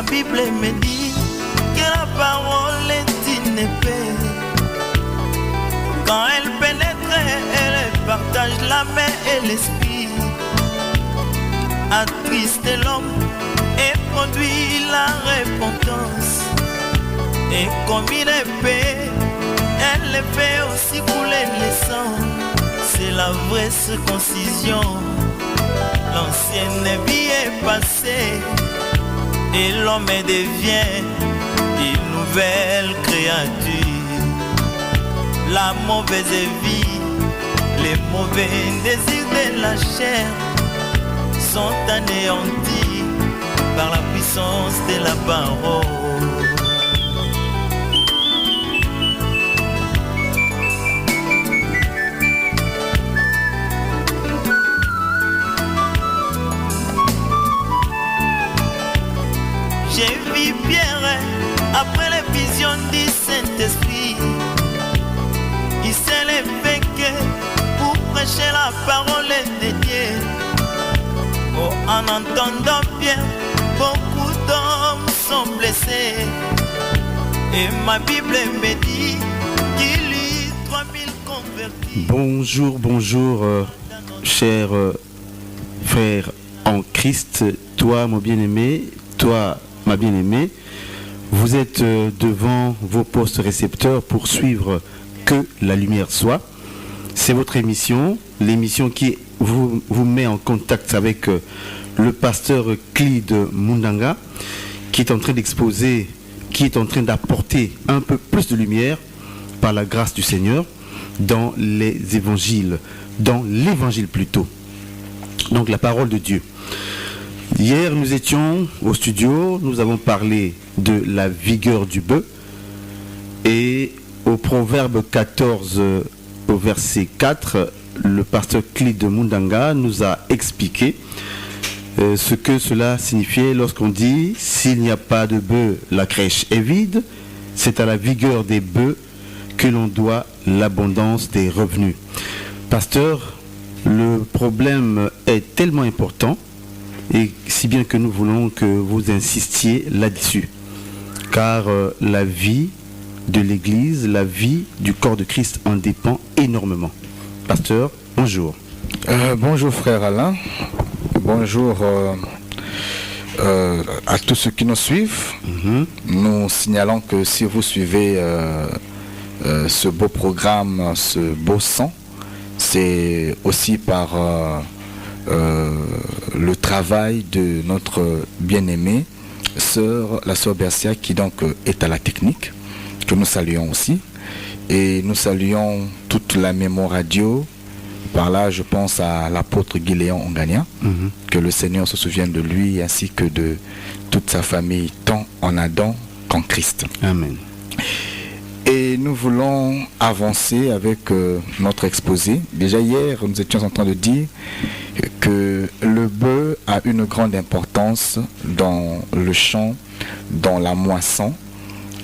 Bible me dit que la parole est une épée. Quand elle pénètre, elle partage l'âme et l'esprit, attriste l'homme et produit la repentance. Et comme une épée, elle fait aussi couler le sang. C'est la vraie circoncision. L'ancienne vie est passée et l'homme devient une nouvelle créature. La mauvaise vie, les mauvais désirs de la chair sont anéantis par la puissance de la parole. J'ai vu Pierre après les visions du Saint-Esprit. Il s'est levé pour prêcher la parole de Dieu. Oh, en entendant Pierre, beaucoup d'hommes sont blessés. Et ma Bible me dit qu'il y a 3000 convertis. Bonjour, bonjour, chers frères en Christ, toi mon bien-aimé, toi ma bien-aimée, vous êtes devant vos postes récepteurs pour suivre Que la lumière soit. C'est votre émission, l'émission qui vous met en contact avec le pasteur Clide Mundanga, qui est en train d'exposer, qui est en train d'apporter un peu plus de lumière par la grâce du Seigneur dans les évangiles, dans l'évangile plutôt, donc la parole de Dieu. Hier, nous étions au studio, nous avons parlé de la vigueur du bœuf et au Proverbe 14, au verset 4, le pasteur Clide Mundanga nous a expliqué ce que cela signifiait lorsqu'on dit « S'il n'y a pas de bœuf, la crèche est vide. C'est à la vigueur des bœufs que l'on doit l'abondance des revenus. » Pasteur, le problème est tellement important et si bien que nous voulons que vous insistiez là-dessus. Car la vie de l'Église, la vie du corps de Christ en dépend énormément. Pasteur, bonjour. Bonjour frère Alain. Bonjour à tous ceux qui nous suivent. Nous signalons que si vous suivez ce beau programme, ce beau sang, c'est aussi par le travail de notre bien-aimée sœur, la sœur Bercia, qui donc est à la technique, que nous saluons aussi. Et nous saluons toute la mémoire radio. Par là, je pense à l'apôtre Guiléon Ongania, que le Seigneur se souvienne de lui ainsi que de toute sa famille, tant en Adam qu'en Christ. Amen. Et nous voulons avancer avec notre exposé. Déjà hier, nous étions en train de dire que le bœuf a une grande importance dans le champ, dans la moisson.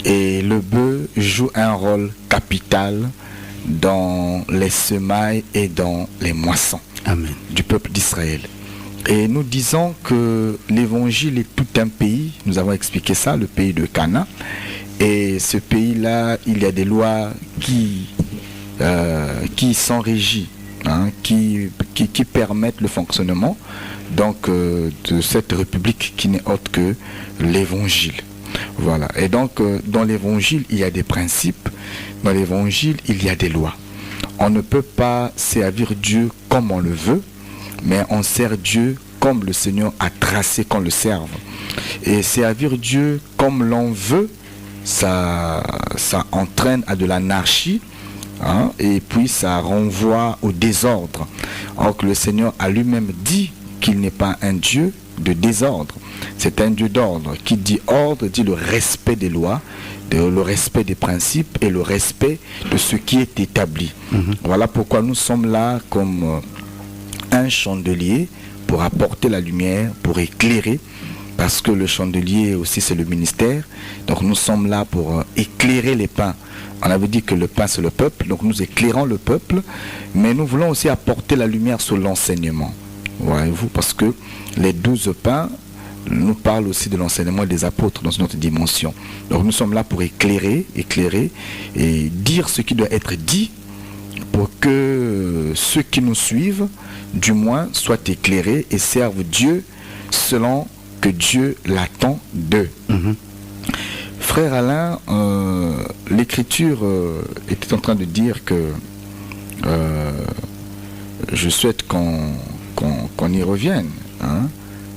Et le bœuf joue un rôle capital dans les semailles et dans les moissons. Amen. Du peuple d'Israël. Et nous disons que l'évangile est tout un pays, nous avons expliqué ça, le pays de Cana. Et ce pays-là, il y a des lois qui sont régies, qui permettent le fonctionnement donc, de cette république qui n'est autre que l'évangile. Voilà. Et donc, dans l'évangile, il y a des principes. Dans l'évangile, il y a des lois. On ne peut pas servir Dieu comme on le veut, mais on sert Dieu comme le Seigneur a tracé qu'on le serve. Et servir Dieu comme l'on veut, ça entraîne à de l'anarchie, et puis ça renvoie au désordre. Alors que le Seigneur a lui-même dit qu'il n'est pas un Dieu de désordre. C'est un Dieu d'ordre. Qui dit ordre, dit le respect des lois, le respect des principes et le respect de ce qui est établi. Voilà pourquoi nous sommes là comme un chandelier pour apporter la lumière, pour éclairer, parce que le chandelier aussi c'est le ministère. Donc nous sommes là pour éclairer les pains. On avait dit que le pain c'est le peuple, donc nous éclairons le peuple, mais nous voulons aussi apporter la lumière sur l'enseignement. Voyez-vous, parce que les 12 pains nous parle aussi de l'enseignement des apôtres dans une autre dimension. Donc nous sommes là pour éclairer et dire ce qui doit être dit pour que ceux qui nous suivent, du moins, soient éclairés et servent Dieu selon que Dieu l'attend d'eux. Frère Alain, l'Écriture était en train de dire que je souhaite qu'on y revienne. Hein,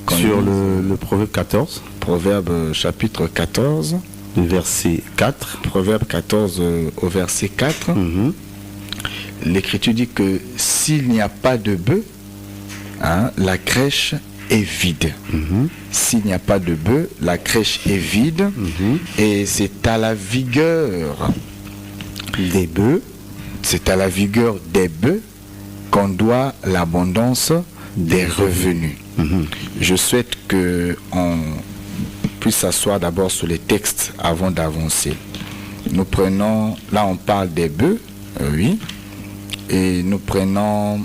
sur le Proverbe 14. Proverbe chapitre 14. Le verset 4. Proverbe 14 au verset 4. L'Écriture dit que s'il n'y a pas de bœuf, hein, la crèche est vide. S'il n'y a pas de bœuf, la crèche est vide. Et c'est à la vigueur des bœufs, c'est à la vigueur des bœufs qu'on doit l'abondance des revenus. Je souhaite qu'on puisse s'asseoir d'abord sur les textes avant d'avancer. Nous prenons, là on parle des bœufs, oui, et nous prenons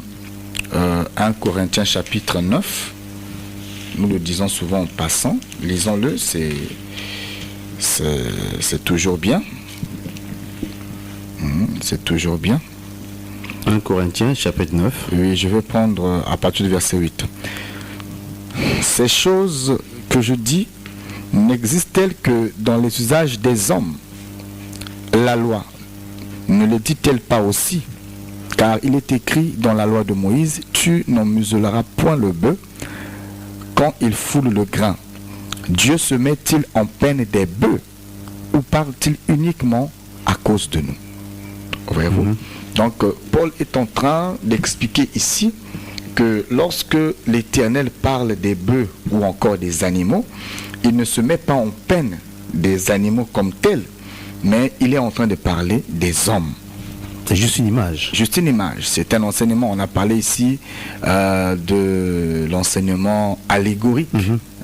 1 Corinthiens chapitre 9. Nous le disons souvent en passant, lisons-le, c'est toujours bien. C'est toujours bien. 1 Corinthiens chapitre 9. Oui, je vais prendre à partir du verset 8. Ces choses que je dis n'existent-elles que dans les usages des hommes? La loi ne le dit-elle pas aussi? Car il est écrit dans la loi de Moïse, tu n'en muselleras point le bœuf quand il foule le grain. Dieu se met-il en peine des bœufs ou parle-t-il uniquement à cause de nous? Voyez-vous? Donc Paul est en train d'expliquer ici que lorsque l'Éternel parle des bœufs ou encore des animaux, il ne se met pas en peine des animaux comme tels, mais il est en train de parler des hommes. C'est juste une image. Juste une image. C'est un enseignement. On a parlé ici de l'enseignement allégorique.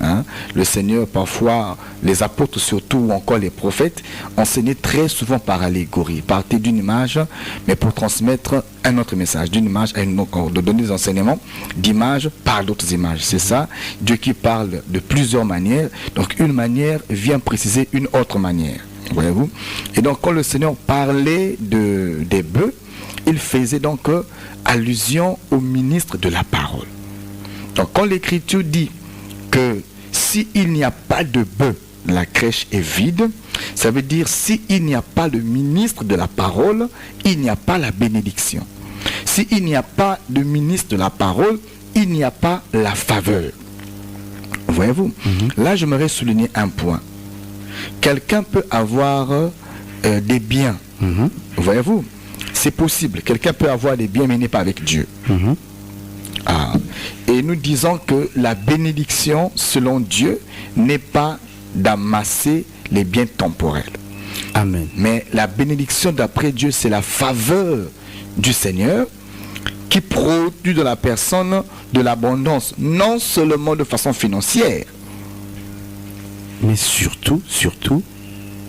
Hein. Le Seigneur, parfois, les apôtres surtout, ou encore les prophètes, enseignaient très souvent par allégorie. Partaient d'une image, mais pour transmettre un autre message. D'une image à une autre, de donner des enseignements d'image par d'autres images. C'est ça. Dieu qui parle de plusieurs manières. Donc une manière vient préciser une autre manière. Voyez-vous? Et donc quand le Seigneur parlait des bœufs, il faisait donc allusion au ministre de la parole. Donc quand l'Écriture dit que s'il n'y a pas de bœufs, la crèche est vide, ça veut dire s'il n'y a pas de ministre de la parole, il n'y a pas la bénédiction. S'il n'y a pas de ministre de la parole, il n'y a pas la faveur. Voyez-vous? Là, j'aimerais souligner un point. Quelqu'un peut avoir des biens. Voyez-vous? C'est possible. Quelqu'un peut avoir des biens, mais il n'est pas avec Dieu. Et nous disons que la bénédiction, selon Dieu, n'est pas d'amasser les biens temporels. Amen. Mais la bénédiction d'après Dieu, c'est la faveur du Seigneur qui produit de la personne de l'abondance, non seulement de façon financière, mais surtout,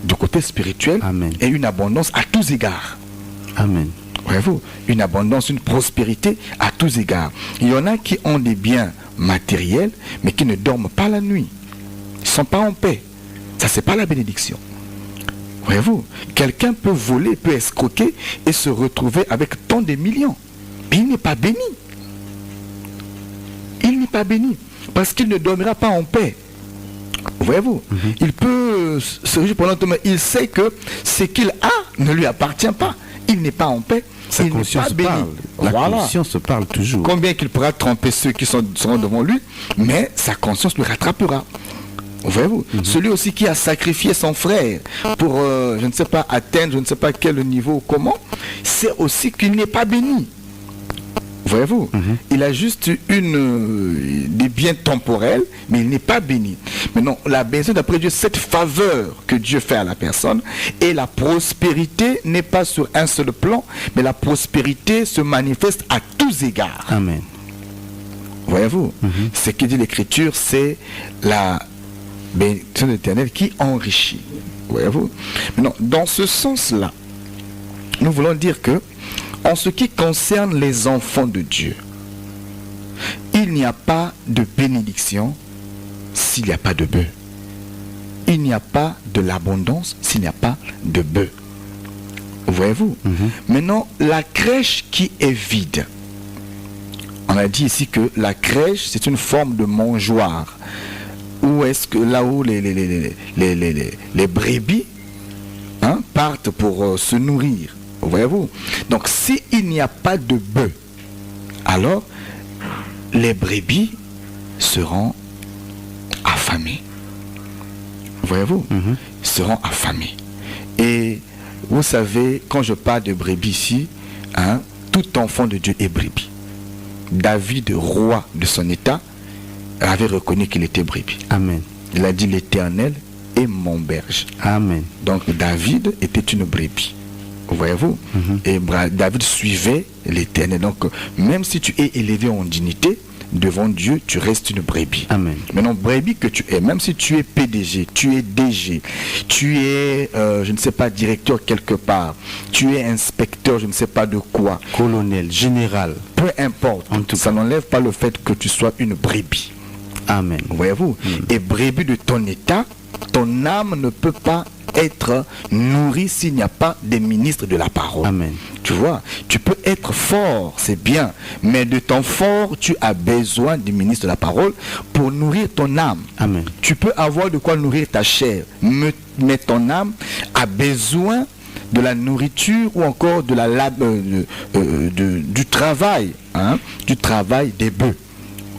du côté spirituel. Amen. Et une abondance à tous égards. Amen. Voyez-vous, une abondance, une prospérité à tous égards. Il y en a qui ont des biens matériels, mais qui ne dorment pas la nuit. Ils ne sont pas en paix. Ça, c'est pas la bénédiction. Voyez-vous, quelqu'un peut voler, peut escroquer et se retrouver avec tant de millions. Mais il n'est pas béni. Il n'est pas béni. Parce qu'il ne dormira pas en paix. Voyez-vous, il peut se réjouir pendant tout, mais il sait que ce qu'il a ne lui appartient pas. Il n'est pas en paix. Sa il conscience n'est pas parle. béni. La conscience se parle toujours. Combien qu'il pourra tromper ceux qui seront devant lui, mais sa conscience le rattrapera. Voyez-vous, celui aussi qui a sacrifié son frère pour, je ne sais pas, atteindre, je ne sais pas quel niveau, comment, c'est aussi qu'il n'est pas béni. Voyez-vous, il a juste des biens temporels, mais il n'est pas béni. Maintenant, la bénédiction d'après Dieu, cette faveur que Dieu fait à la personne, et la prospérité n'est pas sur un seul plan, mais la prospérité se manifeste à tous égards. Amen. Voyez-vous, ce que dit l'Écriture, c'est la bénédiction de l'Éternel qui enrichit. Voyez-vous. Maintenant, dans ce sens-là, nous voulons dire que en ce qui concerne les enfants de Dieu, il n'y a pas de bénédiction s'il n'y a pas de bœufs. Il n'y a pas de l'abondance s'il n'y a pas de bœufs. Voyez-vous? Maintenant, la crèche qui est vide. On a dit ici que la crèche, c'est une forme de mangeoire. Où est-ce que là où les brebis partent pour se nourrir. Voyez-vous? Donc, s'il n'y a pas de bœufs, alors les brebis seront affamées. Voyez-vous? Seront affamées. Et vous savez, quand je parle de brebis ici, tout enfant de Dieu est brebis. David, roi de son état, avait reconnu qu'il était brebis. Amen. Il a dit: l'Éternel est mon berger. Amen. Donc David était une brebis. Voyez-vous? Et David suivait l'Éternel. Donc même si tu es élevé en dignité devant Dieu, tu restes une brebis. Amen. Maintenant, brebis que tu es, même si tu es PDG, tu es DG, tu es, je ne sais pas, directeur quelque part, tu es inspecteur, je ne sais pas de quoi, colonel, général, peu importe, en tout ça n'enlève pas le fait que tu sois une brebis. Amen. Voyez-vous? Et brebis de ton état, ton âme ne peut pas être nourrie s'il n'y a pas des ministres de la parole. Amen. Tu vois, tu peux être fort, c'est bien, mais de ton fort, tu as besoin du ministre de la parole pour nourrir ton âme. Amen. Tu peux avoir de quoi nourrir ta chair, mais ton âme a besoin de la nourriture ou encore de du travail, du travail des bœufs.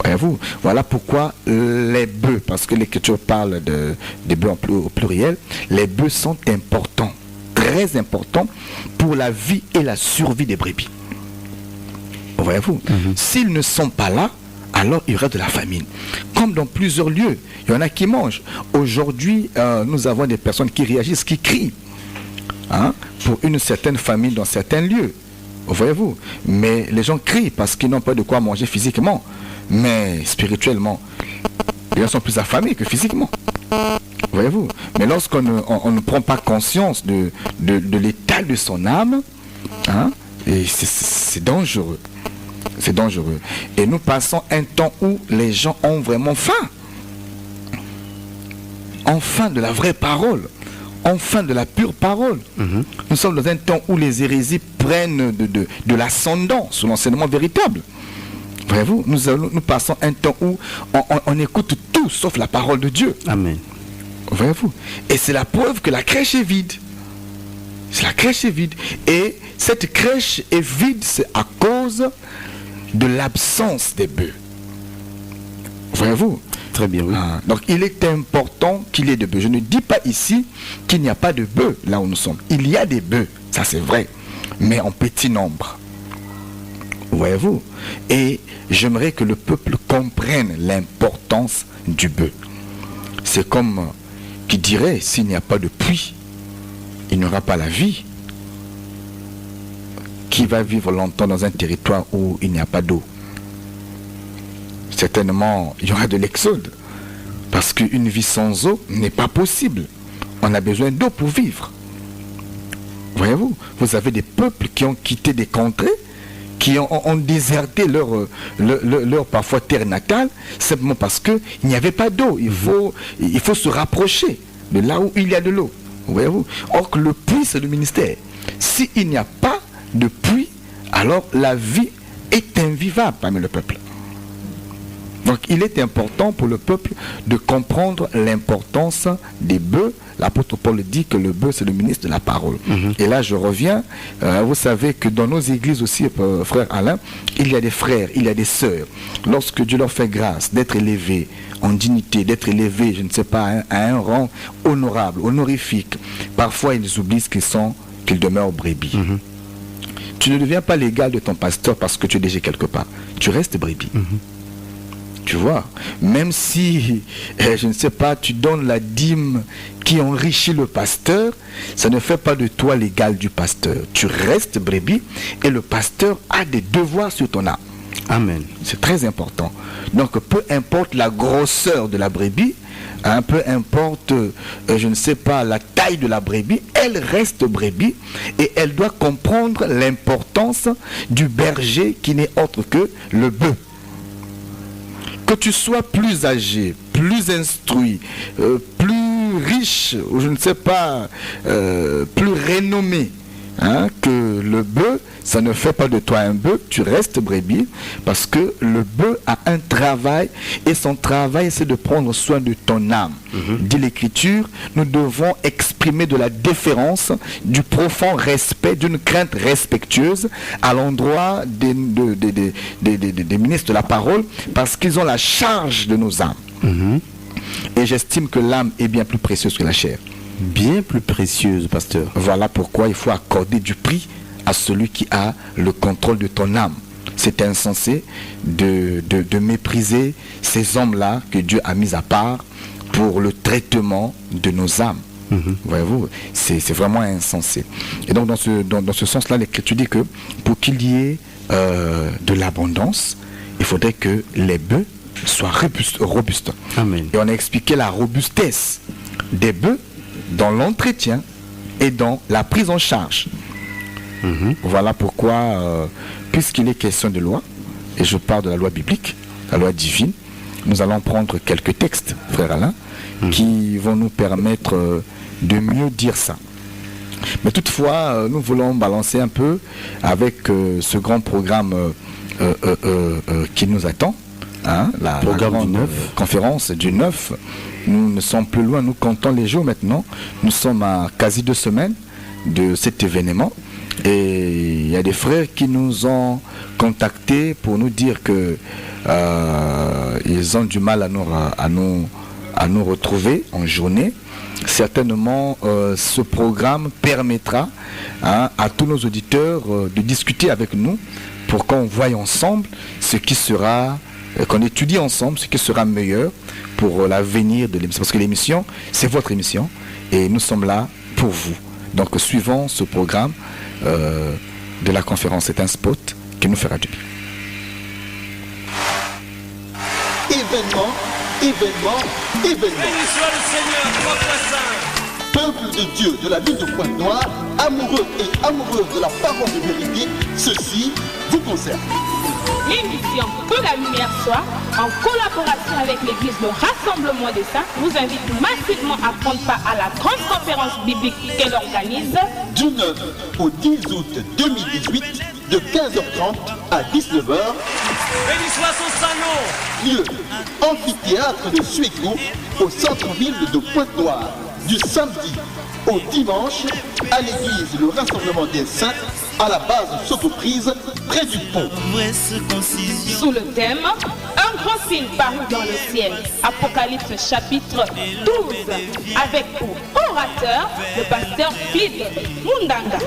Voyez-vous? Voilà pourquoi les bœufs, parce que l'Écriture parle des bœufs au pluriel, les bœufs sont importants, très importants pour la vie et la survie des brebis. Voyez-vous? S'ils ne sont pas là, alors il y aura de la famine. Comme dans plusieurs lieux, il y en a qui mangent. Aujourd'hui, nous avons des personnes qui réagissent, qui crient pour une certaine famine dans certains lieux. Voyez-vous? Mais les gens crient parce qu'ils n'ont pas de quoi manger physiquement. Mais spirituellement, les gens sont plus affamés que physiquement. Voyez-vous? Mais lorsqu'on ne prend pas conscience de l'état de son âme, et c'est dangereux. C'est dangereux. Et nous passons un temps où les gens ont vraiment faim. Ont faim de la vraie parole. Ont faim de la pure parole. Nous sommes dans un temps où les hérésies prennent de l'ascendant sur l'enseignement véritable. Voyez-vous, nous passons un temps où on écoute tout sauf la parole de Dieu. Amen. Voyez-vous? Et c'est la preuve que la crèche est vide. La crèche est vide. Et cette crèche est vide, c'est à cause de l'absence des bœufs. Voyez-vous? Très bien, oui. Donc il est important qu'il y ait des bœufs. Je ne dis pas ici qu'il n'y a pas de bœufs là où nous sommes. Il y a des bœufs, ça c'est vrai, mais en petit nombre. Voyez-vous? Et j'aimerais que le peuple comprenne l'importance du bœuf. C'est comme qui dirait: s'il n'y a pas de pluie, il n'y aura pas la vie. Qui va vivre longtemps dans un territoire où il n'y a pas d'eau? Certainement, il y aura de l'exode. Parce qu'une vie sans eau n'est pas possible. On a besoin d'eau pour vivre. Voyez-vous? Vous avez des peuples qui ont quitté des contrées, qui ont déserté leur parfois terre natale, simplement parce qu'il n'y avait pas d'eau. Il faut se rapprocher de là où il y a de l'eau. Voyez-vous? Or que le puits, c'est le ministère. S'il n'y a pas de puits, alors la vie est invivable parmi le peuple. Donc il est important pour le peuple de comprendre l'importance des bœufs. L'apôtre Paul dit que le bœuf, c'est le ministre de la parole. Et là, je reviens. Vous savez que dans nos églises aussi, frère Alain, il y a des frères, il y a des sœurs. Lorsque Dieu leur fait grâce d'être élevés en dignité, d'être élevés, je ne sais pas, à un rang honorable, honorifique, parfois ils oublient qu'ils demeurent brebis. Tu ne deviens pas l'égal de ton pasteur parce que tu es déjà quelque part. Tu restes brebis. Tu vois, même si, je ne sais pas, tu donnes la dîme qui enrichit le pasteur, ça ne fait pas de toi l'égal du pasteur. Tu restes brebis et le pasteur a des devoirs sur ton âme. Amen. C'est très important. Donc, peu importe la grosseur de la brebis, peu importe, je ne sais pas, la taille de la brebis, elle reste brebis et elle doit comprendre l'importance du berger qui n'est autre que le bœuf. Que tu sois plus âgé, plus instruit, plus riche, ou je ne sais pas, plus renommé, hein, que le bœuf. Ça ne fait pas de toi un bœuf, tu restes brebis, parce que le bœuf a un travail, et son travail c'est de prendre soin de ton âme. Dit l'Écriture, nous devons exprimer de la déférence, du profond respect, d'une crainte respectueuse à l'endroit des ministres de la parole, parce qu'ils ont la charge de nos âmes. Et j'estime que l'âme est bien plus précieuse que la chair. Bien plus précieuse, pasteur. Voilà pourquoi il faut accorder du prix à celui qui a le contrôle de ton âme. C'est insensé de mépriser ces hommes-là que Dieu a mis à part pour le traitement de nos âmes. Voyez-vous, c'est vraiment insensé. Et donc dans ce sens-là, l'Écriture dit que pour qu'il y ait de l'abondance, il faudrait que les bœufs soient robustes. Amen. Et on a expliqué la robustesse des bœufs dans l'entretien et dans la prise en charge. Voilà pourquoi, puisqu'il est question de loi, et je parle de la loi biblique, la loi divine, nous allons prendre quelques textes, frère Alain, qui vont nous permettre de mieux dire ça. Mais toutefois, nous voulons balancer un peu avec ce grand programme qui nous attend, hein, la grande conférence du 9. Nous ne sommes plus loin, nous comptons les jours maintenant. Nous sommes à quasi 2 semaines de cet événement. Et il y a des frères qui nous ont contactés pour nous dire que ils ont du mal à nous retrouver en journée. Certainement, ce programme permettra, hein, à tous nos auditeurs de discuter avec nous pour qu'on voie ensemble ce qui sera, qu'on étudie ensemble ce qui sera meilleur pour l'avenir de l'émission. Parce que l'émission, c'est votre émission et nous sommes là pour vous. Donc, suivons ce programme de la conférence. C'est un spot qui nous fera du bien. Événement. Béni soit le Seigneur, votre saint. Peuple de Dieu de la ville de Pointe-Noire, amoureux et amoureuses de la parole de vérité, ceci vous concerne. L'émission Que la lumière soit, en collaboration avec l'église Le Rassemblement des Saints, vous invite massivement à prendre part à la grande conférence biblique qu'elle organise Du 9 au 10 août 2018, de 15h30 à 19h. Béni soit son saint nom. Lieu, amphithéâtre de Suégo, au centre-ville de Pointe-Noire, du samedi au dimanche, à l'église Le Rassemblement des Saints, à la base Sotoprise, près du pont. sous le thème Un grand signe paru dans le ciel, Apocalypse chapitre 12, avec pour orateur le pasteur Philippe Mundanga.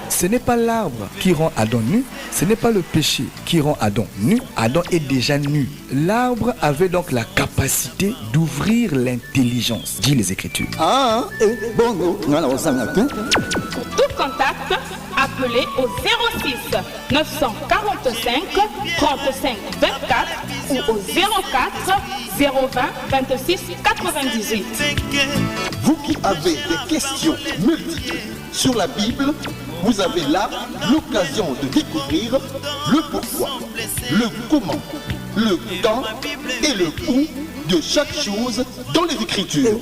Ce n'est pas l'arbre qui rend Adam nu, ce n'est pas le péché qui rend Adam nu. Adam est déjà nu. L'arbre avait donc la capacité d'ouvrir l'intelligence, dit les Écritures. Pour tout contact, appelez au 06 945 35 24 ou au 04 020 26 98. Vous qui avez des questions multiples sur la Bible, vous avez là l'occasion de découvrir le pourquoi, le comment, le quand et le où de chaque chose dans les Écritures.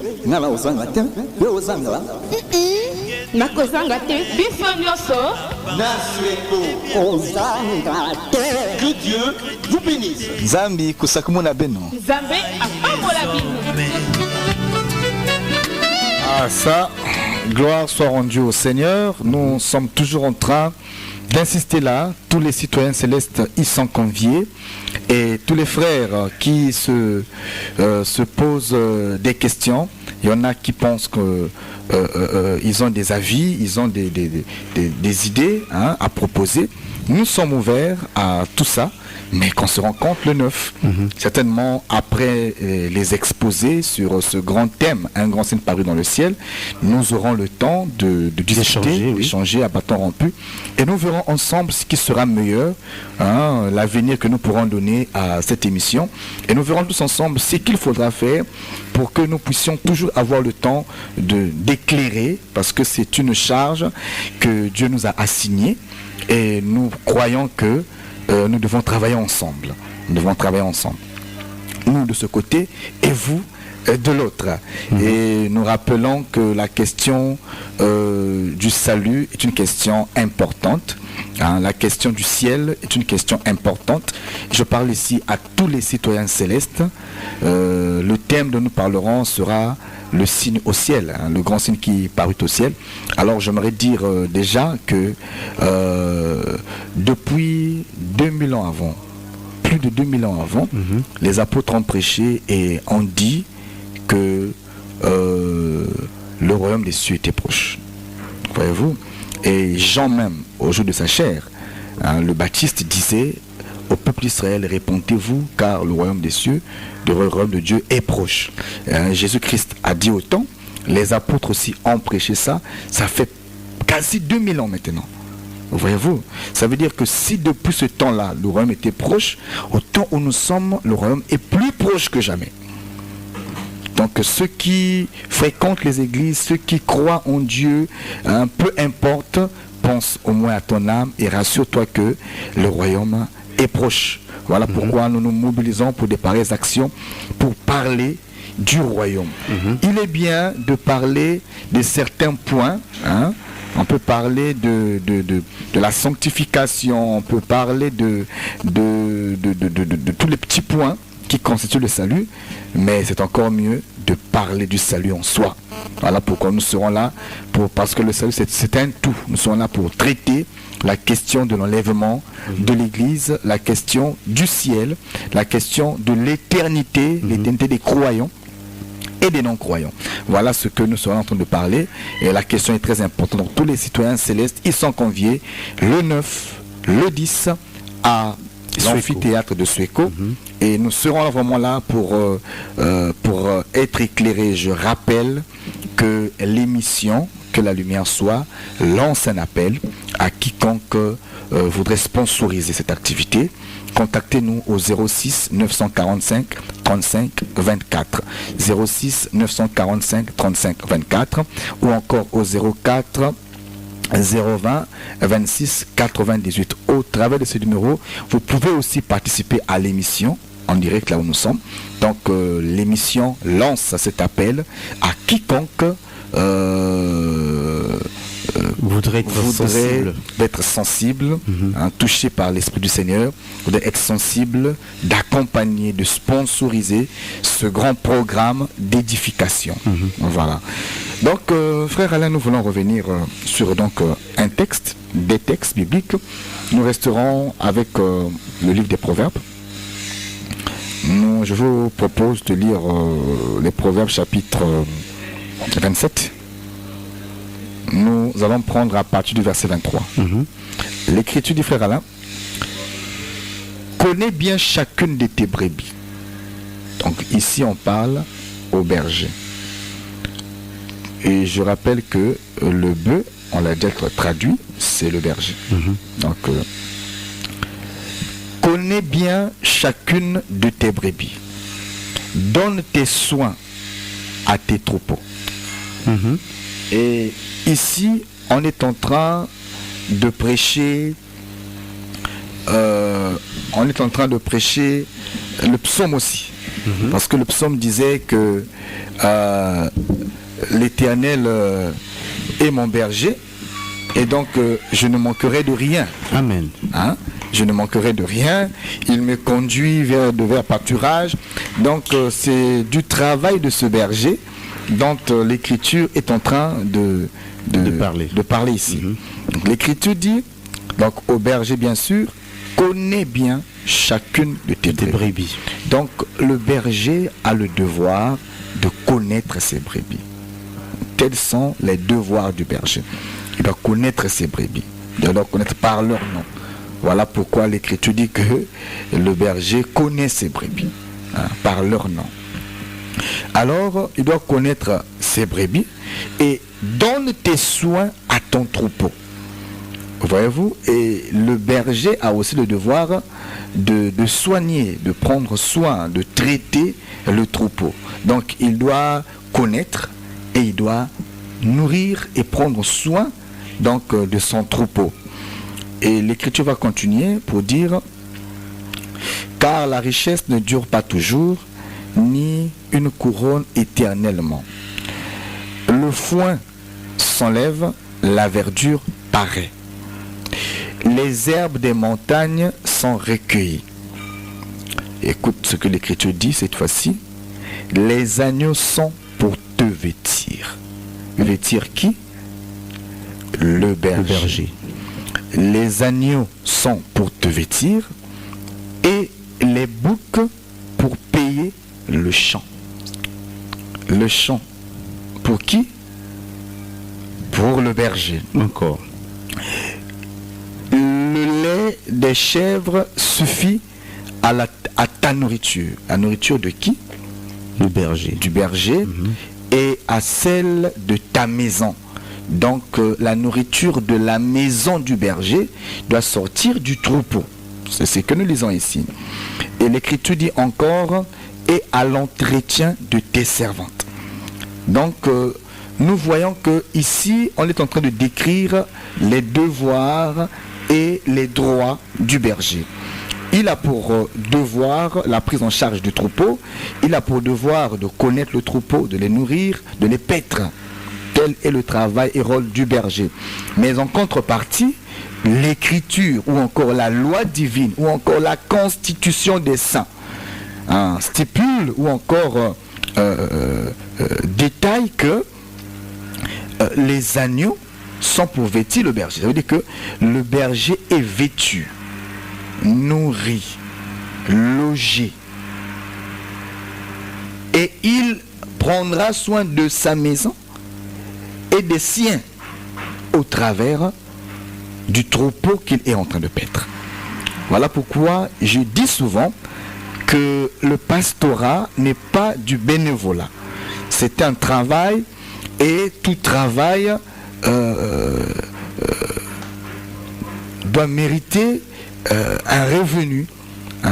Nakozanga te biso nyonso. Que Dieu vous bénisse. Zambi kusakumuna beno. Nzambe apambola bino. Ah ça, gloire soit rendue au Seigneur. Nous sommes toujours en train d'insister là. Tous les citoyens célestes y sont conviés. Et tous les frères qui se posent des questions. Il y en a qui pensent que ils ont des avis, ils ont des idées, hein, à proposer. Nous sommes ouverts à tout ça, mais qu'on se rencontre le 9. Certainement, après les exposés sur ce grand thème, un grand signe paru dans le ciel, nous aurons le temps de discuter, d'échanger à bâton rompu, et nous verrons ensemble ce qui sera meilleur, hein, l'avenir que nous pourrons donner à cette émission, et nous verrons tous ensemble ce qu'il faudra faire pour que nous puissions toujours avoir le temps d'éclairer, parce que c'est une charge que Dieu nous a assignée, et nous croyons que nous devons travailler ensemble. Nous devons travailler ensemble. nous de ce côté et vous de l'autre. Et nous rappelons que la question du salut est une question importante. La question du ciel est une question importante. Je parle ici à tous les citoyens célestes. Le thème dont nous parlerons sera le signe au ciel, le grand signe qui parut au ciel. Alors j'aimerais dire déjà que depuis 2000 ans avant, plus de 2000 ans avant, les apôtres ont prêché et ont dit que le royaume des cieux était proche. Voyez-vous? Et Jean même, au jour de sa chair, le Baptiste disait au peuple d'Israël, répondez-vous car le royaume des cieux, le royaume de Dieu est proche. Jésus-Christ a dit autant, les apôtres aussi ont prêché ça, ça fait quasi 2000 ans maintenant. Voyez-vous? Ça veut dire que si depuis ce temps-là, le royaume était proche, au temps où nous sommes, le royaume est plus proche que jamais. Donc ceux qui fréquentent les églises, ceux qui croient en Dieu, peu importe, pense au moins à ton âme et rassure-toi que le royaume est proche. Voilà pourquoi nous nous mobilisons pour des pareilles actions, pour parler du royaume. Il est bien de parler de certains points. On peut parler de la sanctification, on peut parler de tous les petits points qui constituent le salut, mais c'est encore mieux de parler du salut en soi. Voilà pourquoi nous serons là, parce que le salut c'est un tout. Nous serons là pour traiter la question de l'enlèvement de l'Église, la question du ciel, la question de l'éternité, l'éternité des croyants et des non-croyants. Voilà ce que nous serons en train de parler. Et la question est très importante. Donc tous les citoyens célestes, ils sont conviés le 9, le 10 à l'amphithéâtre de Suéco. Et nous serons vraiment là pour être éclairés. Je rappelle que l'émission Que la lumière soit lance un appel à quiconque voudrait sponsoriser cette activité. Contactez-nous au 06 945 35 24 06 945 35 24 ou encore au 04 020 26 98. Au travers de ce numéro, vous pouvez aussi participer à l'émission en direct là où nous sommes. Donc l'émission lance cet appel à quiconque voudrait être sensible, touché par l'Esprit du Seigneur, voudrait être sensible, d'accompagner, de sponsoriser ce grand programme d'édification. Voilà. Donc, frère Alain, nous voulons revenir sur un texte, des textes bibliques. Nous resterons avec le livre des Proverbes. Je vous propose de lire les Proverbes chapitre 27. Nous allons prendre à partir du verset 23. L'écriture du frère Alain: connais bien chacune de tes brebis. Donc ici on parle au berger. Et je rappelle que le bœuf, on l'a déjà traduit, c'est le berger. Donc connais bien chacune de tes brebis. Donne tes soins à tes troupeaux. Et ici, on est en train de prêcher, le psaume aussi. Parce que le psaume disait que l'Éternel est mon berger, et donc je ne manquerai de rien. Amen. Je ne manquerai de rien. Il me conduit vers pâturage. Donc c'est du travail de ce berger dont l'écriture est en train de parler ici. Donc, l'écriture dit, donc au berger bien sûr, connais bien chacune de tes brebis. Donc le berger a le devoir de connaître ses brebis. Tels sont les devoirs du berger. Il doit connaître ses brebis. Il doit leur connaître par leur nom. Voilà pourquoi l'écriture dit que le berger connaît ses brebis par leur nom. Alors, il doit connaître ses brebis et donne tes soins à ton troupeau. Voyez-vous? Et le berger a aussi le devoir de soigner, de prendre soin, de traiter le troupeau. Donc, il doit connaître et il doit nourrir et prendre soin de son troupeau. Et l'écriture va continuer pour dire: car la richesse ne dure pas toujours, ni une couronne éternellement. Le foin s'enlève, la verdure paraît. Les herbes des montagnes sont recueillies. Écoute ce que l'Écriture dit cette fois-ci. Les agneaux sont pour te vêtir. Vêtir qui? Le berger. Les agneaux sont pour te vêtir et les boucs pour payer le champ. Le champ pour qui? Pour le berger. Encore. Le lait des chèvres suffit à ta nourriture. La nourriture de qui? Du berger. Du berger et à celle de ta maison. Donc la nourriture de la maison du berger doit sortir du troupeau. C'est ce que nous lisons ici. Et l'Écriture dit encore, et à l'entretien de tes servantes. Donc nous voyons que ici on est en train de décrire les devoirs et les droits du berger. Il a pour devoir la prise en charge du troupeau, il a pour devoir de connaître le troupeau, de les nourrir, de les paître. Tel est le travail et rôle du berger. Mais en contrepartie, l'Écriture ou encore la loi divine ou encore la constitution des saints stipule ou encore détaille que les agneaux sont pour vêtir le berger. Ça veut dire que le berger est vêtu, nourri, logé. Et il prendra soin de sa maison et des siens au travers du troupeau qu'il est en train de paître. Voilà pourquoi je dis souvent que le pastorat n'est pas du bénévolat. C'est un travail et tout travail doit mériter un revenu,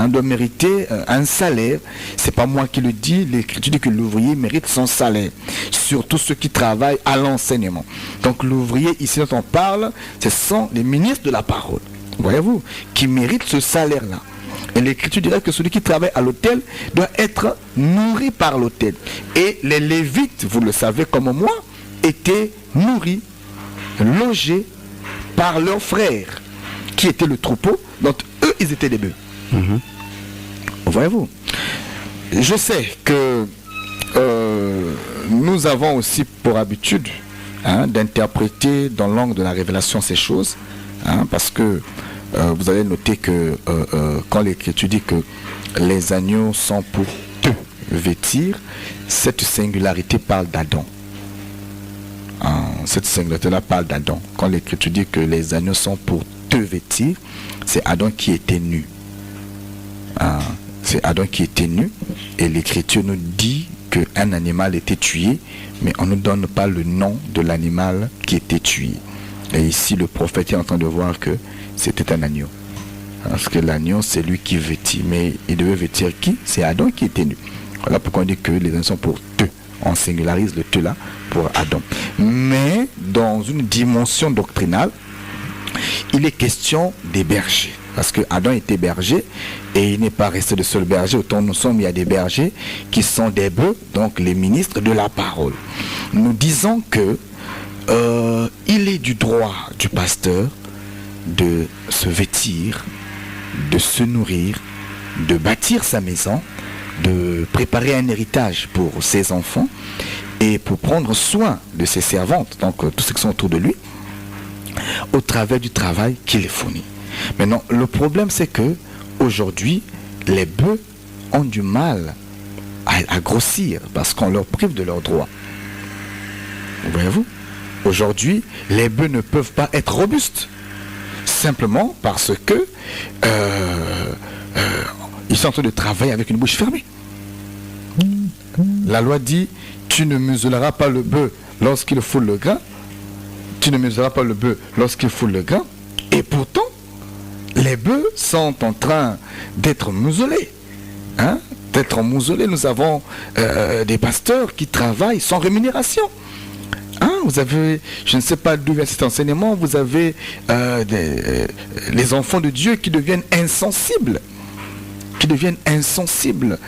doit mériter un salaire. C'est pas moi qui le dis, l'Écriture dit que l'ouvrier mérite son salaire, surtout ceux qui travaillent à l'enseignement. Donc l'ouvrier ici dont on parle, ce sont les ministres de la parole, voyez-vous, qui méritent ce salaire-là. Et l'Écriture dirait que celui qui travaille à l'autel doit être nourri par l'autel. Et les Lévites, vous le savez comme moi, étaient nourris, logés par leurs frères, qui étaient le troupeau, donc eux, ils étaient des bœufs. Voyez-vous, je sais que nous avons aussi pour habitude d'interpréter dans l'angle de la révélation ces choses, parce que vous allez noter que quand l'Écriture dit que les agneaux sont pour te vêtir, cette singularité parle d'Adam. Cette singularité-là parle d'Adam. Quand l'Écriture dit que les agneaux sont pour te vêtir, c'est Adam qui était nu. C'est Adam qui était nu, et l'Écriture nous dit qu'un animal était tué, mais on ne nous donne pas le nom de l'animal qui était tué. Et ici, le prophète est en train de voir que c'était un agneau. Parce que l'agneau, c'est lui qui vêtit. Mais il devait vêtir qui? C'est Adam qui était nu. Voilà pourquoi on dit que les agneaux sont pour te. On singularise le te là pour Adam. Mais dans une dimension doctrinale, il est question des bergers. Parce que Adam était berger et il n'est pas resté le seul berger. Autant nous sommes, il y a des bergers qui sont des bœufs, donc les ministres de la parole. Nous disons que il est du droit du pasteur de se vêtir, de se nourrir, de bâtir sa maison, de préparer un héritage pour ses enfants et pour prendre soin de ses servantes, donc tous ceux qui sont autour de lui, au travers du travail qu'il fournit. Maintenant, le problème c'est que aujourd'hui, les bœufs ont du mal à grossir parce qu'on leur prive de leurs droits. Voyez-vous, aujourd'hui, les bœufs ne peuvent pas être robustes, simplement parce que ils sont en train de travailler avec une bouche fermée. La loi dit, tu ne muselleras pas le bœuf lorsqu'il foule le grain. Tu ne muselleras pas le bœuf lorsqu'il foule le grain. Et pourtant, les bœufs sont en train d'être muselés. D'être muselés. Nous avons des pasteurs qui travaillent sans rémunération. Vous avez, je ne sais pas d'où vient cet enseignement, vous avez les enfants de Dieu qui deviennent insensibles qui deviennent insensibles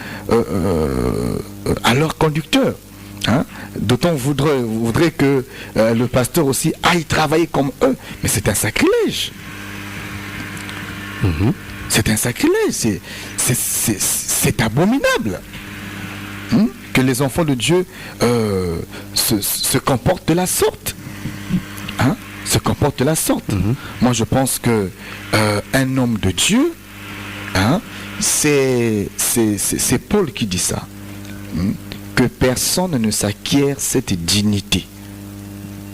à leur conducteur. Hein? D'autant voudrait que le pasteur aussi aille travailler comme eux. Mais c'est un sacrilège. C'est un sacrilège. C'est abominable. Que les enfants de Dieu se comportent de la sorte. Hein? Se comportent de la sorte. Moi, je pense que un homme de Dieu, hein, c'est Paul qui dit ça. Que personne ne s'acquiert cette dignité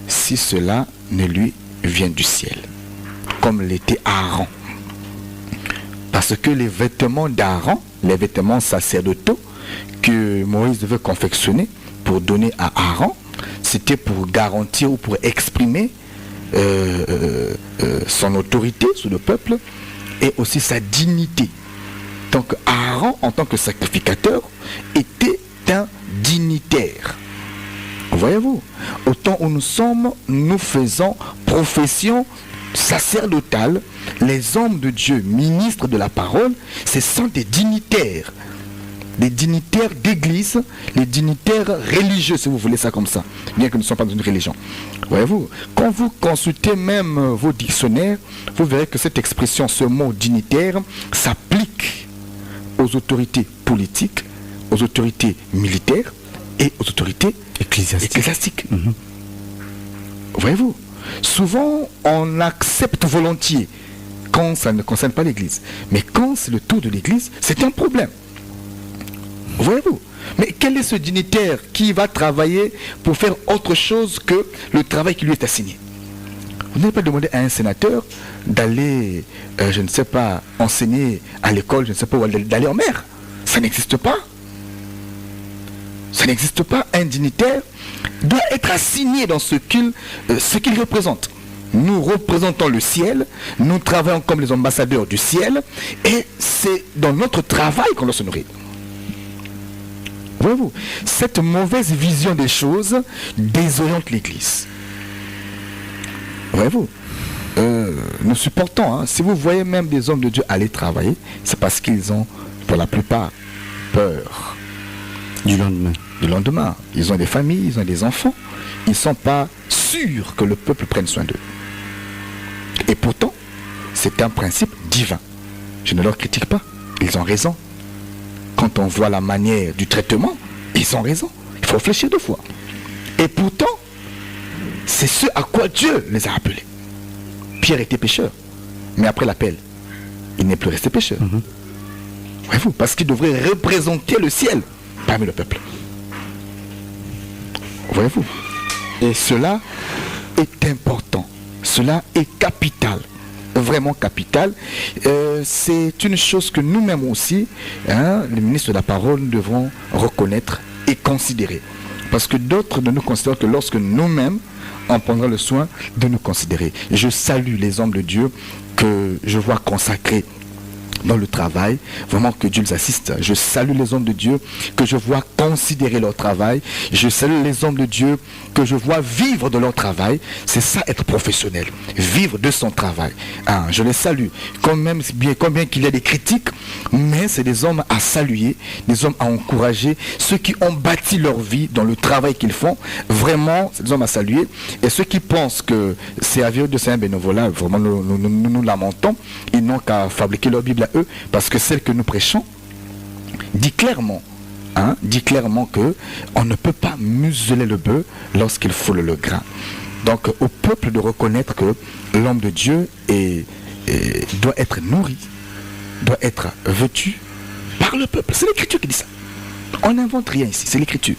si cela ne lui vient du ciel, comme l'était Aaron. Parce que les vêtements d'Aaron, les vêtements sacerdotaux que Moïse devait confectionner pour donner à Aaron, c'était pour garantir ou pour exprimer son autorité sur le peuple et aussi sa dignité. Donc Aaron, en tant que sacrificateur, était un dignitaire. Voyez-vous, au temps où nous sommes, nous faisons profession sacerdotale. Les hommes de Dieu, ministres de la parole, ce sont des dignitaires d'église, les dignitaires religieux, si vous voulez ça comme ça, bien que nous ne sommes pas dans une religion. Voyez-vous, quand vous consultez même vos dictionnaires, vous verrez que cette expression, ce mot dignitaire, s'applique aux autorités politiques, aux autorités militaires et aux autorités ecclésiastiques. Voyez-vous, souvent on accepte volontiers quand ça ne concerne pas l'église, mais quand c'est le tour de l'église, c'est un problème. Voyez-vous, mais quel est ce dignitaire qui va travailler pour faire autre chose que le travail qui lui est assigné? Vous n'avez pas demandé à un sénateur d'aller, je ne sais pas, enseigner à l'école, je ne sais pas, ou d'aller en mer. Ça n'existe pas. Ça n'existe pas. Un dignitaire doit être assigné dans ce qu'il représente. Nous représentons le ciel, nous travaillons comme les ambassadeurs du ciel, et c'est dans notre travail qu'on doit se nourrir. Voyez-vous, cette mauvaise vision des choses désoriente l'Église. Voyez-vous, nous supportons, hein, si vous voyez même des hommes de Dieu aller travailler, c'est parce qu'ils ont, pour la plupart, peur du lendemain. Du lendemain. Ils ont des familles, ils ont des enfants, ils ne sont pas sûrs que le peuple prenne soin d'eux. Et pourtant, c'est un principe divin. Je ne leur critique pas, ils ont raison. Quand on voit la manière du traitement, ils ont raison. Il faut réfléchir deux fois. Et pourtant, c'est ce à quoi Dieu les a appelés. Pierre était pécheur, mais après l'appel, il n'est plus resté pécheur. Voyez-vous, parce qu'il devrait représenter le ciel parmi le peuple. Voyez-vous, et cela est important. Cela est capital. Vraiment capital. C'est une chose que nous-mêmes aussi, hein, les ministres de la parole, nous devons reconnaître et considérer. Parce que d'autres ne nous considèrent que lorsque nous-mêmes, on prendra le soin de nous considérer. Je salue les hommes de Dieu que je vois consacrés dans le travail, vraiment que Dieu les assiste. Je salue les hommes de Dieu que je vois considérer leur travail. Je salue les hommes de Dieu que je vois vivre de leur travail. C'est ça être professionnel, vivre de son travail. Hein, je les salue, combien qu'il y a des critiques, mais c'est des hommes à saluer, des hommes à encourager, ceux qui ont bâti leur vie dans le travail qu'ils font. Vraiment, c'est des hommes à saluer. Et ceux qui pensent que servir de Saint bénévolat, vraiment nous lamentons, ils n'ont qu'à fabriquer leur Bible à eux, parce que celle que nous prêchons dit clairement que on ne peut pas museler le bœuf lorsqu'il foule le grain. Donc au peuple de reconnaître que l'homme de Dieu doit être nourri, doit être vêtu par le peuple. C'est l'Écriture qui dit ça. On n'invente rien ici, c'est l'Écriture.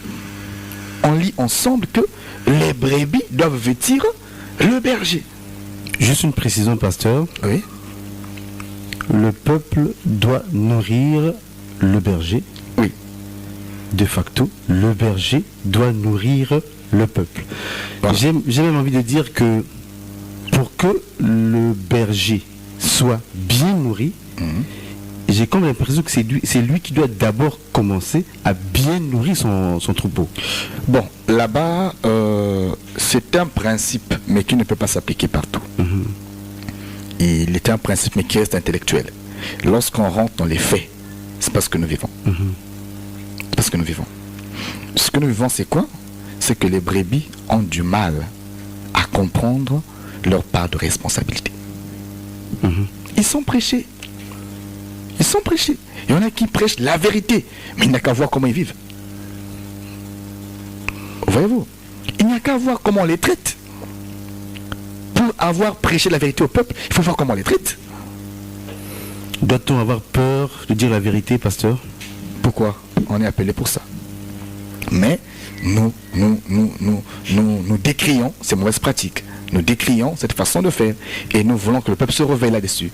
On lit ensemble que les brebis doivent vêtir le berger. Juste une précision, pasteur. Oui. Le peuple doit nourrir le berger. Oui. De facto, le berger doit nourrir le peuple. Voilà. J'ai même envie de dire que pour que le berger soit bien nourri, j'ai comme l'impression que c'est lui qui doit d'abord commencer à bien nourrir son troupeau. Bon, là-bas, c'est un principe, mais qui ne peut pas s'appliquer partout. Il est un principe, mais qui reste intellectuel. Lorsqu'on rentre dans les faits, C'est parce que nous vivons. C'est parce que nous vivons. Ce que nous vivons, c'est quoi? C'est que les brebis ont du mal à comprendre leur part de responsabilité. Ils sont prêchés. Ils sont prêchés. Il y en a qui prêchent la vérité, mais il n'y a qu'à voir comment ils vivent. Voyez-vous? Il n'y a qu'à voir comment on les traite. Pour avoir prêché la vérité au peuple, il faut voir comment on les traite. Doit-on avoir peur de dire la vérité, pasteur? Pourquoi? On est appelé pour ça. Mais nous décrions ces mauvaises pratiques. Nous décrions cette façon de faire. Et nous voulons que le peuple se réveille là-dessus.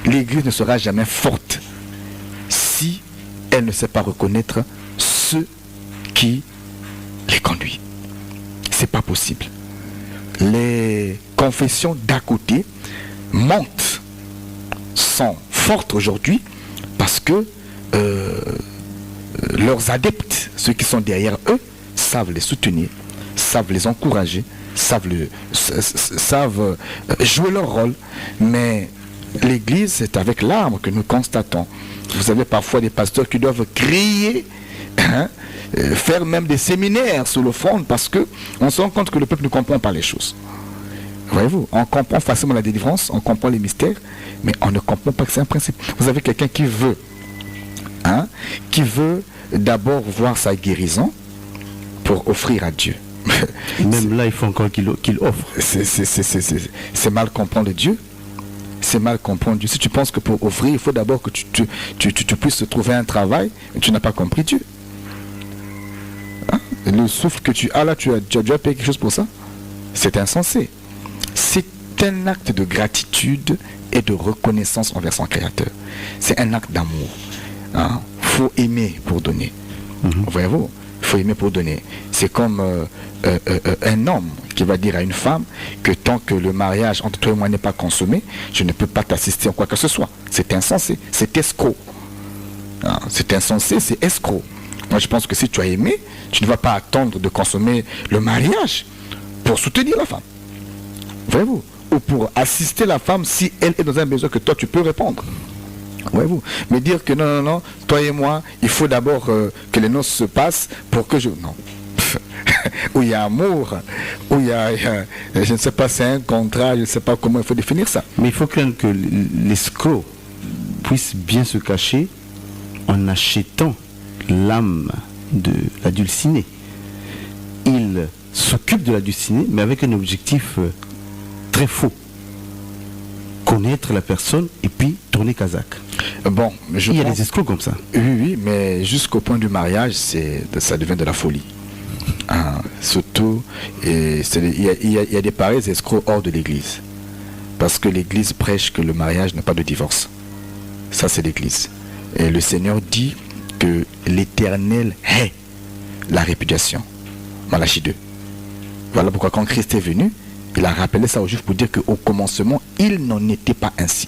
L'Église ne sera jamais forte si elle ne sait pas reconnaître ceux qui les conduit. C'est pas possible. Les confessions d'à côté montent, sont fortes aujourd'hui parce que leurs adeptes, ceux qui sont derrière eux, savent les soutenir, savent les encourager, savent jouer leur rôle. Mais l'Église, c'est avec l'arme que nous constatons. Vous avez parfois des pasteurs qui doivent crier, faire même des séminaires sur le front parce que on se rend compte que le peuple ne comprend pas les choses. Voyez-vous, on comprend facilement la délivrance, on comprend les mystères, mais on ne comprend pas que c'est un principe. Vous avez quelqu'un qui veut d'abord voir sa guérison pour offrir à Dieu. Même là, il faut encore qu'il offre. C'est mal comprendre Dieu. C'est mal comprendre Dieu. Si tu penses que pour offrir, il faut d'abord que tu puisses trouver un travail, tu n'as pas compris Dieu. Le souffle que tu as là, tu as déjà payé quelque chose pour ça? C'est insensé. C'est un acte de gratitude et de reconnaissance envers son Créateur. C'est un acte d'amour. Faut aimer pour donner. Voyez-vous, il faut aimer pour donner. C'est comme un homme qui va dire à une femme que tant que le mariage entre toi et moi n'est pas consommé, je ne peux pas t'assister en quoi que ce soit. C'est insensé, c'est escroc. C'est insensé, c'est escroc. Moi je pense que si tu as aimé, tu ne vas pas attendre de consommer le mariage pour soutenir la femme. Voyez-vous, ou pour assister la femme si elle est dans un besoin que toi tu peux répondre. Voyez-vous, mais dire que non, toi et moi, il faut d'abord que les noces se passent pour que je... Non. Où il y a amour, où il y a je ne sais pas, c'est un contrat, je ne sais pas comment il faut définir ça. Mais il faut que l'escroc puisse bien se cacher en achetant l'âme de la dulcinée. Il s'occupe de la dulcinée, mais avec un objectif très faux. Connaître la personne et puis tourner Kazakh. Bon, il y a des escrocs comme ça. Oui, mais jusqu'au point du mariage, ça devient de la folie. Surtout, il y a des pareils escrocs hors de l'église. Parce que l'église prêche que le mariage n'a pas de divorce. Ça, c'est l'église. Et le Seigneur dit que l'Éternel hait la répudiation. Malachie 2. Voilà pourquoi quand Christ est venu, il a rappelé ça aux Juifs pour dire qu'au commencement, il n'en était pas ainsi.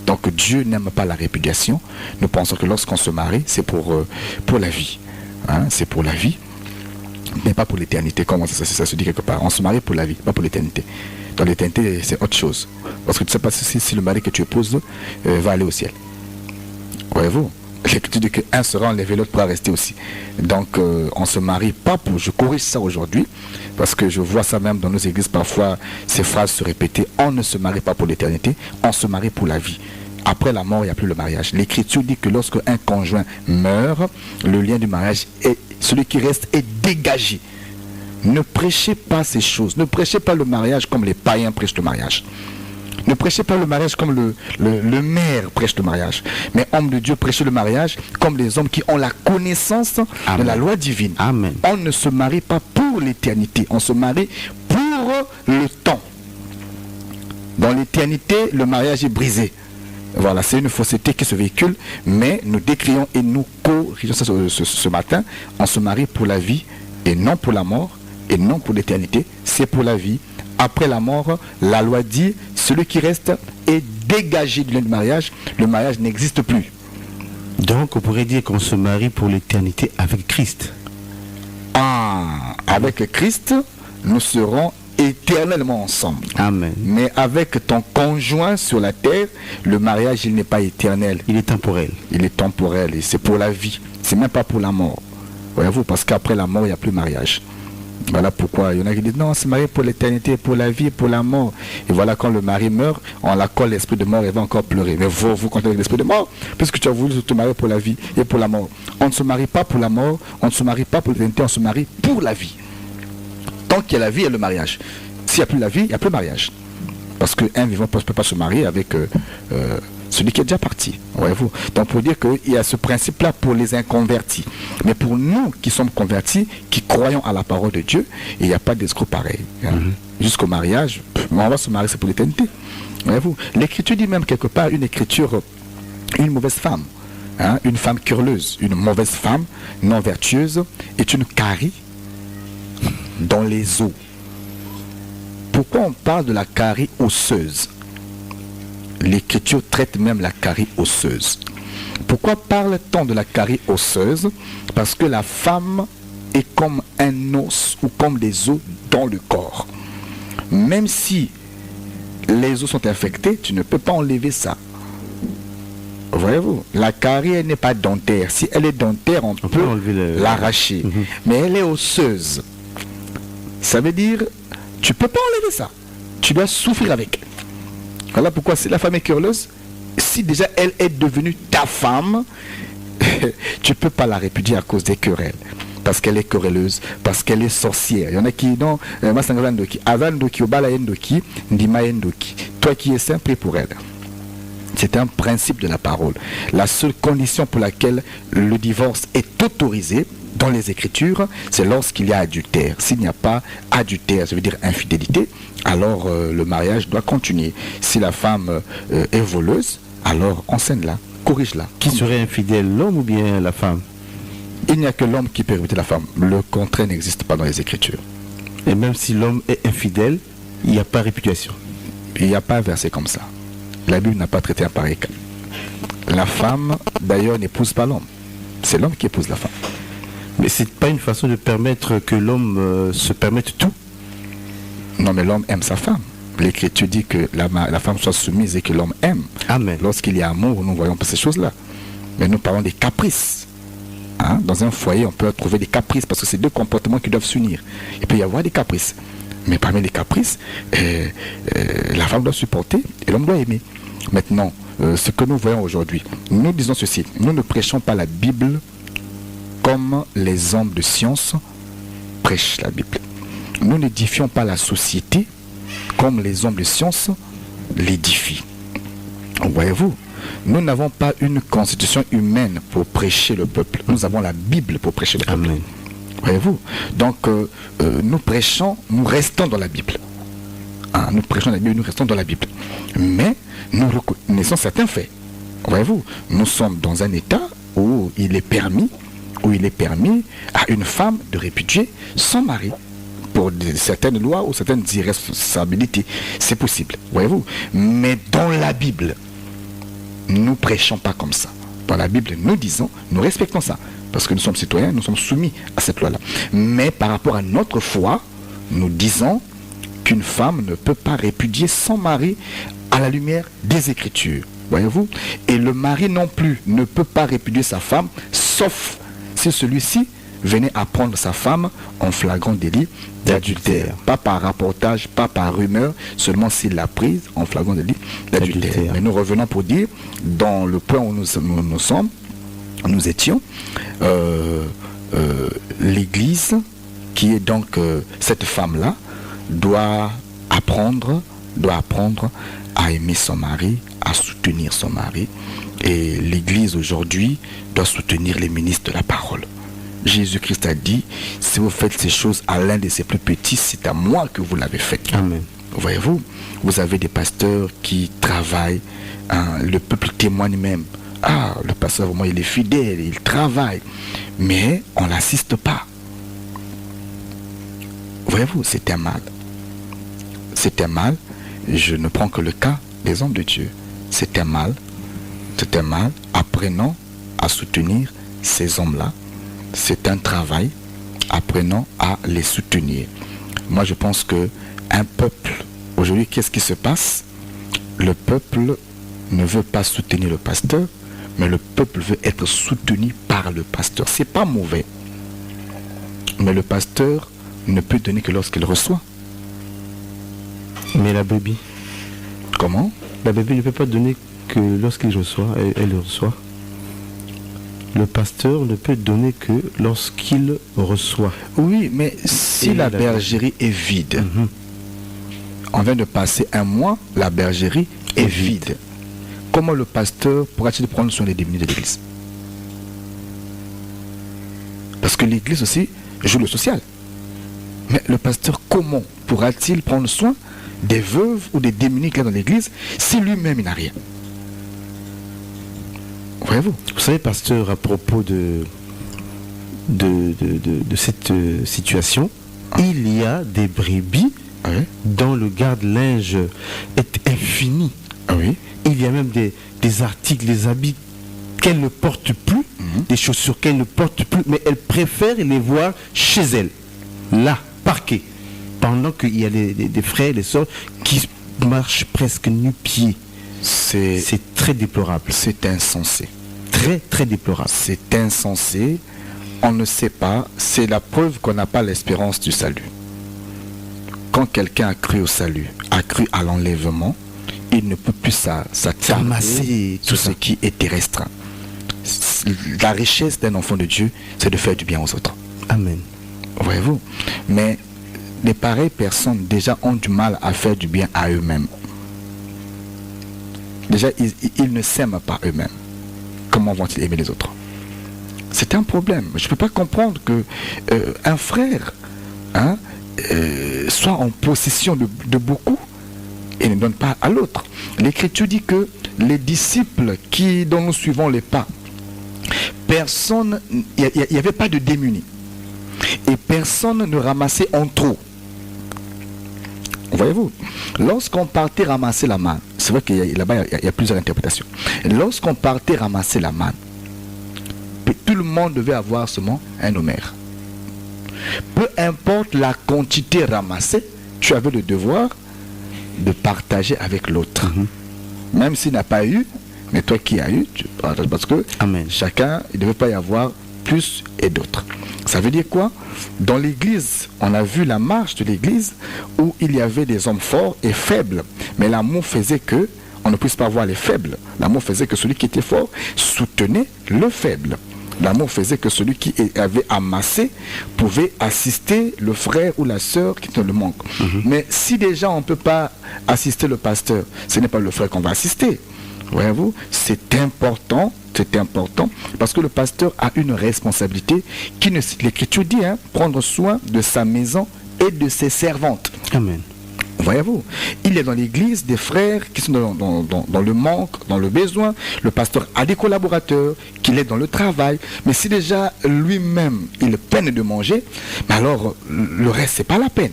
Donc Dieu n'aime pas la répudiation. Nous pensons que lorsqu'on se marie, c'est pour la vie. C'est pour la vie, mais pas pour l'éternité. Comment ça se dit quelque part? On se marie pour la vie, pas pour l'éternité. Dans l'éternité, c'est autre chose. Parce que tu ne sais pas si le mari que tu épouses va aller au ciel. Voyez-vous? L'Écriture dit qu'un sera enlevé, l'autre pourra rester aussi. Donc on ne se marie pas pour... Je corrige ça aujourd'hui, parce que je vois ça même dans nos églises, parfois ces phrases se répéter. On ne se marie pas pour l'éternité, on se marie pour la vie. Après la mort, il n'y a plus le mariage. L'Écriture dit que lorsque un conjoint meurt, le lien du mariage, celui qui reste est dégagé. Ne prêchez pas ces choses. Ne prêchez pas le mariage comme les païens prêchent le mariage. Ne prêchez pas le mariage comme le maire prêche le mariage. Mais homme de Dieu, prêchez le mariage comme les hommes qui ont la connaissance de la loi divine. Amen. On ne se marie pas pour l'éternité. On se marie pour le temps. Dans l'éternité, le mariage est brisé. Voilà, c'est une fausseté qui se véhicule. Mais nous décrions et nous corrigeons ça ce matin. On se marie pour la vie et non pour la mort et non pour l'éternité. C'est pour la vie. Après la mort, la loi dit, celui qui reste est dégagé du lien du mariage. Le mariage n'existe plus. Donc on pourrait dire qu'on se marie pour l'éternité avec Christ. Avec Christ, nous serons éternellement ensemble. Amen. Mais avec ton conjoint sur la terre, le mariage, il n'est pas éternel. Il est temporel. Il est temporel et c'est pour la vie. C'est même pas pour la mort. Voyez-vous, parce qu'après la mort, il n'y a plus de mariage. Voilà pourquoi il y en a qui disent non, c'est marié pour l'éternité, pour la vie, pour la mort. Et voilà, quand le mari meurt, on la colle l'esprit de mort, elle va encore pleurer. Mais vous comptez avec l'esprit de mort, puisque tu as voulu te marier pour la vie et pour la mort. On ne se marie pas pour la mort, on ne se marie pas pour l'éternité, on se marie pour la vie. Tant qu'il y a la vie, il y a le mariage. S'il n'y a plus la vie, il n'y a plus de mariage. Parce qu'un vivant ne peut pas se marier avec celui qui est déjà parti. Voyez-vous. Donc pour dire qu'il y a ce principe-là pour les inconvertis. Mais pour nous qui sommes convertis, qui croyons à la parole de Dieu, il n'y a pas d'escroc pareil. Jusqu'au mariage, on va se marier, c'est pour l'éternité. Voyez-vous. L'Écriture dit même quelque part une mauvaise femme. Une femme querelleuse, une mauvaise femme non vertueuse est une carie dans les os. Pourquoi on parle de la carie osseuse? L'Écriture traite même la carie osseuse. Pourquoi parle-t-on de la carie osseuse? Parce que la femme est comme un os ou comme des os dans le corps. Même si les os sont infectés, tu ne peux pas enlever ça. Voyez-vous, la carie, elle n'est pas dentaire. Si elle est dentaire, on peut l'arracher. Mais elle est osseuse. Ça veut dire, tu ne peux pas enlever ça. Tu dois souffrir avec. Voilà pourquoi si la femme est querelleuse, si déjà elle est devenue ta femme, tu ne peux pas la répudier à cause des querelles. Parce qu'elle est querelleuse, parce qu'elle est sorcière. Il y en a qui, non, toi qui es saint, prie pour elle. C'est un principe de la parole. La seule condition pour laquelle le divorce est autorisé dans les Écritures, c'est lorsqu'il y a adultère. S'il n'y a pas adultère, ça veut dire infidélité, alors le mariage doit continuer. Si la femme est voleuse, alors enseigne-la, corrige-la. Qui serait infidèle, l'homme ou bien la femme? Il n'y a que l'homme qui peut éviter la femme. Le contraire n'existe pas dans les Écritures. Et même si l'homme est infidèle, il n'y a pas répudiation. Il n'y a pas un verset comme ça. La Bible n'a pas traité un pareil cas. La femme, d'ailleurs, n'épouse pas l'homme. C'est l'homme qui épouse la femme. Mais c'est pas une façon de permettre que l'homme se permette tout. Non, mais l'homme aime sa femme. L'Écriture dit que la femme soit soumise et que l'homme aime. Amen. Lorsqu'il y a amour, nous voyons pas ces choses-là. Mais nous parlons des caprices. Dans un foyer, on peut trouver des caprices parce que c'est deux comportements qui doivent s'unir. Il peut y avoir des caprices. Mais parmi les caprices, la femme doit supporter et l'homme doit aimer. Maintenant, ce que nous voyons aujourd'hui, nous disons ceci. Nous ne prêchons pas la Bible comme les hommes de science prêchent la Bible. Nous n'édifions pas la société comme les hommes de science l'édifient. Voyez-vous, nous n'avons pas une constitution humaine pour prêcher le peuple. Nous avons la Bible pour prêcher le peuple. Amen. Voyez-vous, donc nous prêchons, nous restons dans la Bible. Nous prêchons la Bible, nous restons dans la Bible. Mais nous reconnaissons certains faits. Voyez-vous, nous sommes dans un état où il est permis à une femme de répudier son mari pour certaines lois ou certaines irresponsabilités. C'est possible, voyez-vous. Mais dans la Bible, nous prêchons pas comme ça. Dans la Bible, nous disons, nous respectons ça. Parce que nous sommes citoyens, nous sommes soumis à cette loi-là. Mais par rapport à notre foi, nous disons qu'une femme ne peut pas répudier son mari à la lumière des Écritures. Voyez-vous? Et le mari non plus ne peut pas répudier sa femme, sauf si celui-ci venait à prendre sa femme en flagrant délit d'adultère. Pas par rapportage, pas par rumeur, seulement s'il l'a prise en flagrant délit d'adultère. Mais nous revenons pour dire, dans le point où nous étions, l'Église, qui est donc cette femme-là, doit apprendre à aimer son mari, à soutenir son mari. Et l'Église aujourd'hui doit soutenir les ministres de la parole. Jésus-Christ a dit, si vous faites ces choses à l'un de ses plus petits, c'est à moi que vous l'avez fait. Amen. Voyez-vous, vous avez des pasteurs qui travaillent, le peuple témoigne même. Le pasteur, vraiment, il est fidèle, il travaille. Mais on n'assiste pas. Voyez-vous, c'est un mal. C'est un mal. Je ne prends que le cas des hommes de Dieu. C'est un mal. C'est un mal. Apprenons à soutenir ces hommes-là. C'est un travail. Apprenons à les soutenir. Moi, je pense que Un peuple, aujourd'hui, qu'est-ce qui se passe? Le peuple ne veut pas soutenir le pasteur, mais le peuple veut être soutenu par le pasteur. C'est pas mauvais. Mais le pasteur ne peut donner que lorsqu'il reçoit. Mais la brebis, Comment? la brebis ne peut pas donner que lorsqu'il reçoit, elle reçoit. Le pasteur ne peut donner que lorsqu'il reçoit. Oui, mais si Et la la bergerie est vide, Mhm. on vient de passer un mois, la bergerie est vide. Comment le pasteur pourra-t-il prendre soin des démunis de l'église? Parce que l'église aussi joue le social. Mais le pasteur, comment pourra-t-il prendre soin des veuves ou des démunis qu'il y a dans l'église si lui-même il n'a rien? Voyez-vous? Vous savez, pasteur, à propos de cette situation, il y a des brebis Oui. dont le garde-linge est infini. Oui. Il y a même des articles, des habits qu'elle ne porte plus, des chaussures qu'elle ne porte plus, mais elle préfère les voir chez elle, là, parquées, pendant qu'il y a des frères et des sœurs qui marchent presque nu-pieds. C'est C'est très déplorable. c'est insensé. Très, très déplorable. C'est insensé. On ne sait pas. C'est la preuve qu'on n'a pas l'espérance du salut. Quand quelqu'un a cru au salut, a cru à l'enlèvement, il ne peut plus s'attarder S'amasser, tout tout ce ça. qui est terrestre. La richesse d'un enfant de Dieu, c'est de faire du bien aux autres. Amen. Voyez-vous? Mais les pareilles personnes déjà ont du mal à faire du bien à eux-mêmes. Déjà, ils ne s'aiment pas eux-mêmes. Comment vont-ils aimer les autres? C'est un problème. Je ne peux pas comprendre que un frère soit en possession de beaucoup et ne donne pas à l'autre. L'Écriture dit que les disciples dont nous suivons les pas, personne, il n'y avait pas de démunis. Et personne ne ramassait en trop. Voyez-vous, lorsqu'on partait ramasser la manne, c'est vrai qu'il y a plusieurs interprétations. Lorsqu'on partait ramasser la manne, tout le monde devait avoir seulement un homère. Peu importe la quantité ramassée, tu avais le devoir de partager avec l'autre. Même s'il n'a pas eu, mais toi qui as eu, tu partages, parce que Amen. chacun, il ne devait pas y avoir plus et d'autres. Ça veut dire quoi? Dans l'église, on a vu la marche de l'église où il y avait des hommes forts et faibles. Mais l'amour faisait que on ne puisse pas voir les faibles. L'amour faisait que celui qui était fort soutenait le faible. L'amour faisait que celui qui avait amassé pouvait assister le frère ou la sœur qui te le manque. Mais si déjà on ne peut pas assister le pasteur, ce n'est pas le frère qu'on va assister. Voyez-vous, c'est important, parce que le pasteur a une responsabilité qui ne, l'Écriture dit, prendre soin de sa maison et de ses servantes. Amen. Voyez-vous, il y a dans l'église des frères qui sont dans le manque, dans le besoin. Le pasteur a des collaborateurs, qu'il est dans le travail. Mais si déjà lui-même, il peine de manger, mais alors le reste, c'est pas la peine.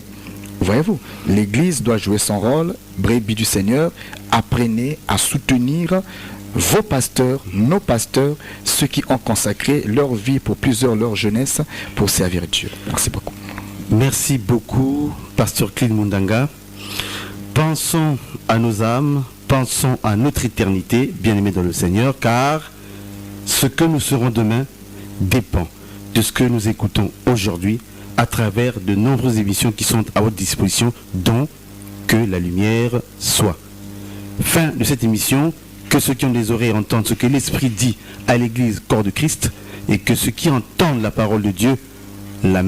Voyez-vous, l'église doit jouer son rôle, brebis du Seigneur. Apprenez à soutenir vos pasteurs, nos pasteurs, ceux qui ont consacré leur vie pour leur jeunesse pour servir Dieu. Merci beaucoup. Merci beaucoup, pasteur Clid Mundanga. Pensons à nos âmes, pensons à notre éternité, bien-aimés dans le Seigneur, car ce que nous serons demain dépend de ce que nous écoutons aujourd'hui à travers de nombreuses émissions qui sont à votre disposition, dont Que la lumière soit. Fin de cette émission, que ceux qui ont des oreilles entendent ce que l'Esprit dit à l'Église, corps de Christ, et que ceux qui entendent la parole de Dieu la